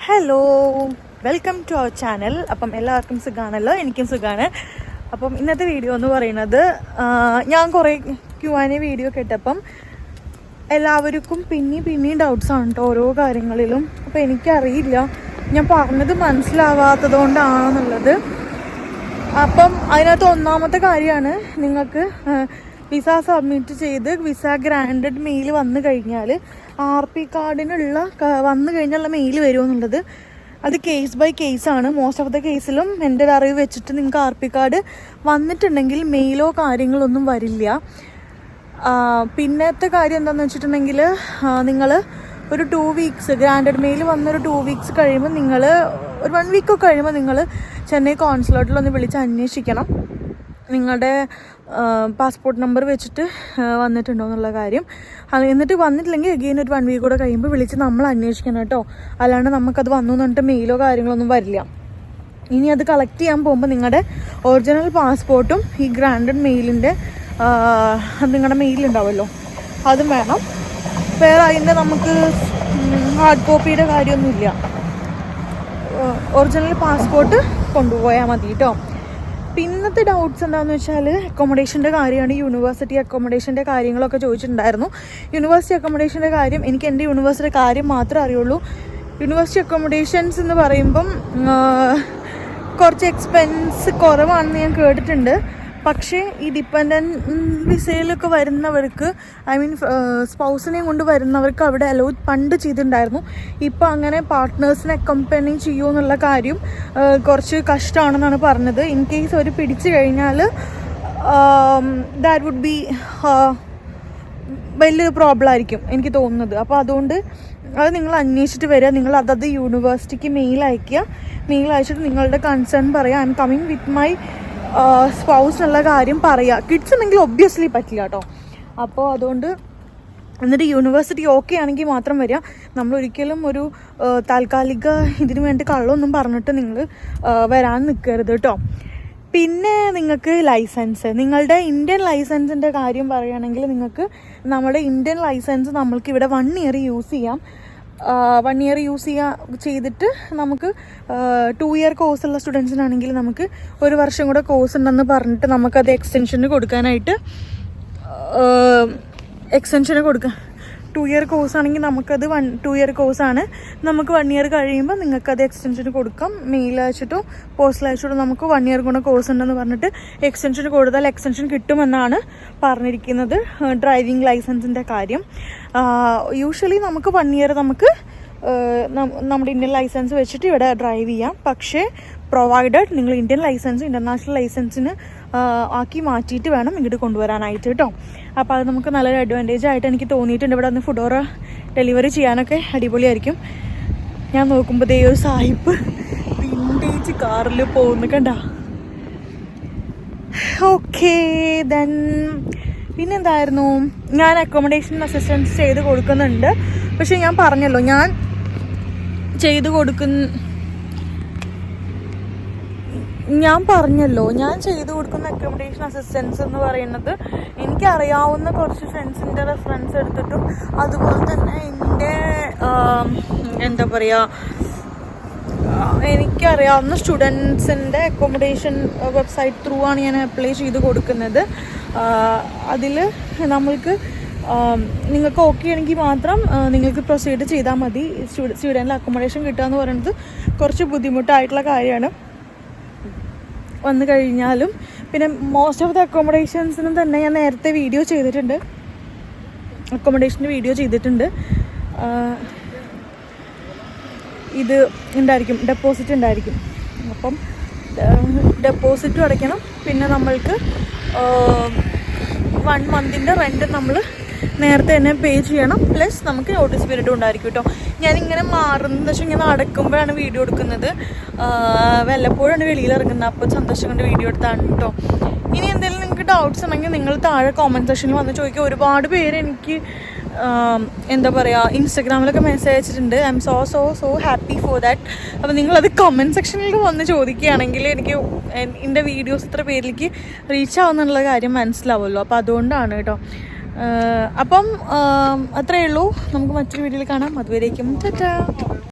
Hello, welcome to our channel. അപ്പം എല്ലാവർക്കും സുഖമാണല്ലോ, എനിക്കും സുഖമാണ്. അപ്പം ഇന്നത്തെ വീഡിയോ എന്ന് പറയുന്നത്, ഞാൻ കുറേ Q&A വീഡിയോ കേട്ടപ്പം എല്ലാവർക്കും പിന്നെയും ഡൗട്ട്സാണ് കേട്ടോ ഓരോ കാര്യങ്ങളിലും. അപ്പം എനിക്കറിയില്ല ഞാൻ പറഞ്ഞത് മനസ്സിലാവാത്തത് കൊണ്ടാണെന്നുള്ളത്. അപ്പം അതിനകത്ത് ഒന്നാമത്തെ കാര്യമാണ്, നിങ്ങൾക്ക് വിസ സബ്മിറ്റ് ചെയ്ത് വിസ ഗ്രാൻഡഡ് മെയിൽ വന്നു കഴിഞ്ഞാൽ RP കാർഡിനുള്ള വന്നു കഴിഞ്ഞുള്ള മെയിൽ വരുമെന്നുള്ളത്. അത് കേസ് ബൈ കേസാണ്. മോസ്റ്റ് ഓഫ് ദ കേസിലും എൻ്റെ ഒരു അറിവ് വെച്ചിട്ട് നിങ്ങൾക്ക് RP കാർഡ് വന്നിട്ടുണ്ടെങ്കിൽ മെയിലോ കാര്യങ്ങളൊന്നും വരില്ല. പിന്നത്തെ കാര്യം എന്താണെന്ന് വെച്ചിട്ടുണ്ടെങ്കിൽ, നിങ്ങൾ ഒരു 2 വീക്സ് ഗ്രാൻഡഡ് മെയിൽ വന്നൊരു 2 വീക്സ് കഴിയുമ്പോൾ നിങ്ങൾ ഒരു 1 വീക്കൊക്കെ കഴിയുമ്പോൾ നിങ്ങൾ ചെന്നൈ കോൺസുലേറ്റിലൊന്ന് വിളിച്ച് അന്വേഷിക്കണം നിങ്ങളുടെ പാസ്പോർട്ട് നമ്പർ വെച്ചിട്ട് വന്നിട്ടുണ്ടോ എന്നുള്ള കാര്യം. എന്നിട്ട് വന്നിട്ടില്ലെങ്കിൽ അഗെയിൻ ഒരു 1 വീക്ക് കൂടെ കഴിയുമ്പോൾ വിളിച്ച് നമ്മൾ അന്വേഷിക്കണം കേട്ടോ. അല്ലാണ്ട് നമുക്കത് വന്നു എന്ന് പറഞ്ഞിട്ട് മെയിലോ കാര്യങ്ങളൊന്നും വരില്ല. ഇനി അത് കളക്ട് ചെയ്യാൻ പോകുമ്പോൾ നിങ്ങളുടെ ഒറിജിനൽ പാസ്പോർട്ടും ഈ ഗ്രാൻഡഡ് മെയിലിൻ്റെ നിങ്ങളുടെ മെയിലുണ്ടാവുമല്ലോ അതും വേണം. വേറെ അതിൻ്റെ നമുക്ക് ഹാർഡ് കോപ്പിയുടെ കാര്യമൊന്നുമില്ല. ഒറിജിനൽ പാസ്പോർട്ട് കൊണ്ടുപോയാൽ മതി കേട്ടോ. പിന്നത്തെ ഡൗട്ട്സ് എന്താണെന്ന് വെച്ചാൽ, അക്കോമഡേഷൻ്റെ കാര്യമാണ്. യൂണിവേഴ്സിറ്റി അക്കോമഡേഷൻ്റെ കാര്യങ്ങളൊക്കെ ചോദിച്ചിട്ടുണ്ടായിരുന്നു. യൂണിവേഴ്സിറ്റി അക്കോമഡേഷൻ്റെ കാര്യം എനിക്ക് എൻ്റെ യൂണിവേഴ്സിറ്റിയുടെ കാര്യം മാത്രമേ അറിയുള്ളൂ. യൂണിവേഴ്സിറ്റി അക്കോമഡേഷൻസ് എന്ന് പറയുമ്പം കുറച്ച് എക്സ്പെൻസ് കുറവാണെന്ന് ഞാൻ കേട്ടിട്ടുണ്ട്. പക്ഷേ ഈ ഡിപ്പെൻഡൻറ്റ് വിസയിലൊക്കെ വരുന്നവർക്ക്, ഐ മീൻ സ്പൗസിനെയും കൊണ്ട് വരുന്നവർക്ക് അവിടെ അലോ പണ്ട് ചെയ്തിട്ടുണ്ടായിരുന്നു. ഇപ്പോൾ അങ്ങനെ പാർട്ട്നേഴ്സിനെ അക്കംപനി ചെയ്യുമോ എന്നുള്ള കാര്യം കുറച്ച് കഷ്ടമാണെന്നാണ് പറഞ്ഞത്. ഇൻ കേസ് അവർ പിടിച്ചു കഴിഞ്ഞാൽ ദാറ്റ് വുഡ് ബി വലിയൊരു പ്രോബ്ലം ആയിരിക്കും എനിക്ക് തോന്നുന്നത്. അപ്പോൾ അതുകൊണ്ട് അത് നിങ്ങൾ അന്വേഷിച്ചിട്ട് വരിക. നിങ്ങൾ അതത് യൂണിവേഴ്സിറ്റിക്ക് മെയിൽ അയയ്ക്കുക. മെയിൽ അയച്ചിട്ട് നിങ്ങളുടെ കൺസേൺ പറയുക, I am coming with my spouse എന്നുള്ള കാര്യം പറയുക. കിഡ്സ് ഉണ്ടെങ്കിൽ ഒബ്വിയസ്ലി പറ്റില്ല കേട്ടോ. അപ്പോൾ അതുകൊണ്ട് എന്നിട്ട് യൂണിവേഴ്സിറ്റി ഓക്കെ ആണെങ്കിൽ മാത്രം വരിക. നമ്മളൊരിക്കലും ഒരു താൽക്കാലിക ഇതിനു വേണ്ടി കള്ളമൊന്നും പറഞ്ഞിട്ട് നിങ്ങൾ വരാൻ നിൽക്കരുത് കേട്ടോ. പിന്നെ നിങ്ങൾക്ക് ലൈസൻസ്, നിങ്ങളുടെ ഇന്ത്യൻ ലൈസൻസിൻ്റെ കാര്യം പറയുകയാണെങ്കിൽ, നിങ്ങൾക്ക് നമ്മുടെ ഇന്ത്യൻ ലൈസൻസ് നമ്മൾക്ക് ഇവിടെ 1 ഇയർ യൂസ് ചെയ്യാം. 1 ഇയർ ചെയ്തിട്ട് നമുക്ക് 2 ഇയർ കോഴ്സുള്ള സ്റ്റുഡൻസിനാണെങ്കിൽ നമുക്ക് 1 വർഷം കൂടെ കോഴ്സ് ഉണ്ടെന്ന് പറഞ്ഞിട്ട് നമുക്കത് എക്സ്റ്റൻഷന് കൊടുക്കാൻ 2 ഇയർ കോഴ്സ് ആണെങ്കിൽ നമുക്കത് 2 ഇയർ കോഴ്സാണ്. നമുക്ക് 1 ഇയർ കഴിയുമ്പോൾ നിങ്ങൾക്കത് എക്സ്റ്റൻഷന് കൊടുക്കാം. മെയിൽ അയച്ചിട്ടോ പോസ്റ്റിൽ അയച്ചിട്ടോ നമുക്ക് 1 ഇയർ കൊണ്ട് കോഴ്സ് ഉണ്ടെന്ന് പറഞ്ഞിട്ട് എക്സ്റ്റൻഷന് കൊടുത്താൽ എക്സ്റ്റൻഷൻ കിട്ടുമെന്നാണ് പറഞ്ഞിരിക്കുന്നത്. ഡ്രൈവിംഗ് ലൈസൻസിൻ്റെ കാര്യം യൂഷ്വലി നമുക്ക് 1 ഇയർ നമുക്ക് നമ്മുടെ ഇന്ത്യൻ ലൈസൻസ് വെച്ചിട്ട് ഇവിടെ ഡ്രൈവ് ചെയ്യാം. പക്ഷേ പ്രൊവൈഡഡ് നിങ്ങൾ ഇന്ത്യൻ ലൈസൻസ് ഇൻ്റർനാഷണൽ ലൈസൻസിന് ആക്കി മാറ്റിയിട്ട് വേണം ഇങ്ങോട്ട് കൊണ്ടുവരാനായിട്ട് കേട്ടോ. അപ്പോൾ അത് നമുക്ക് നല്ലൊരു അഡ്വാൻറ്റേജ് ആയിട്ട് എനിക്ക് തോന്നിയിട്ടുണ്ട്. ഇവിടെ വന്ന് ഫുഡോറ ഡെലിവറി ചെയ്യാനൊക്കെ അടിപൊളിയായിരിക്കും. ഞാൻ നോക്കുമ്പോൾ ദേ ഒരു സായിപ്പ് വിൻറ്റേജ് കാറിൽ പോകുന്നു കണ്ട. ഓക്കെ ദെൻ പിന്നെന്തായിരുന്നു, ഞാൻ അക്കോമഡേഷൻ അസിസ്റ്റൻസ് ചെയ്ത് കൊടുക്കുന്നുണ്ട്. പക്ഷെ ഞാൻ പറഞ്ഞല്ലോ ഞാൻ ചെയ്തു കൊടുക്കുന്ന അക്കോമഡേഷൻ അസിസ്റ്റൻസ് എന്ന് പറയുന്നത് എനിക്കറിയാവുന്ന കുറച്ച് ഫ്രണ്ട്സിൻ്റെ റെഫറൻസ് എടുത്തിട്ടും അതുപോലെ തന്നെ എൻ്റെ എന്താ പറയുക, എനിക്കറിയാവുന്ന സ്റ്റുഡൻസിൻ്റെ അക്കോമഡേഷൻ വെബ്സൈറ്റ് ത്രൂ ആണ് ഞാൻ അപ്ലൈ ചെയ്ത് കൊടുക്കുന്നത്. അതിൽ നമ്മൾക്ക് നിങ്ങൾക്ക് ഓക്കെ ആണെങ്കിൽ മാത്രം നിങ്ങൾക്ക് പ്രൊസീഡ് ചെയ്താൽ മതി. സ്റ്റുഡൻറ്റിൽ അക്കോമഡേഷൻ കിട്ടുക എന്ന് പറയുന്നത് കുറച്ച് ബുദ്ധിമുട്ടായിട്ടുള്ള കാര്യമാണ് വന്നു കഴിഞ്ഞാലും. പിന്നെ മോസ്റ്റ് ഓഫ് ദ അക്കോമഡേഷൻസിനും തന്നെ ഞാൻ നേരത്തെ അക്കോമഡേഷൻ്റെ വീഡിയോ ചെയ്തിട്ടുണ്ട്. ഇത് ഉണ്ടായിരിക്കും, ഡെപ്പോസിറ്റ് ഉണ്ടായിരിക്കും. അപ്പം ഡെപ്പോസിറ്റും അടയ്ക്കണം. പിന്നെ നമ്മൾക്ക് 1 മന്തിൻ്റെ റെൻറ്റ് നമ്മൾ നേരത്തെ തന്നെ പേ ചെയ്യണം. പ്ലസ് നമുക്ക് നോട്ടീസ് പീരീഡും ഉണ്ടായിരിക്കും കേട്ടോ. ഞാനിങ്ങനെ മാറുന്നത് വെച്ചാൽ ഇങ്ങനെ നടക്കുമ്പോഴാണ് വീഡിയോ എടുക്കുന്നത്. വല്ലപ്പോഴാണ് വെളിയിൽ ഇറങ്ങുന്നത്. അപ്പോൾ സന്തോഷം കൊണ്ട് വീഡിയോ എടുത്താണ് കേട്ടോ. ഇനി എന്തെങ്കിലും നിങ്ങൾക്ക് ഡൗട്ട്സ് ഉണ്ടെങ്കിൽ നിങ്ങൾ താഴെ കോമൻറ്റ് സെക്ഷനിൽ വന്ന് ചോദിക്കുക. ഒരുപാട് പേര് എനിക്ക് എന്താ പറയുക ഇൻസ്റ്റഗ്രാമിലൊക്കെ മെസ്സേജ് അയച്ചിട്ടുണ്ട്. I M so happy for that. അപ്പോൾ നിങ്ങളത് കമൻറ്റ് സെക്ഷനിൽ വന്ന് ചോദിക്കുകയാണെങ്കിൽ എനിക്ക് എൻ്റെ വീഡിയോസ് ഇത്ര പേരിലേക്ക് റീച്ച് ആവുന്നുള്ള കാര്യം മനസ്സിലാവുമല്ലോ. അപ്പോൾ അതുകൊണ്ടാണ് കേട്ടോ. അപ്പം അത്രയേ ഉള്ളൂ. നമുക്ക് മറ്റൊരു വീഡിയോയിൽ കാണാം. അതുവരേക്കും ടാറ്റാ.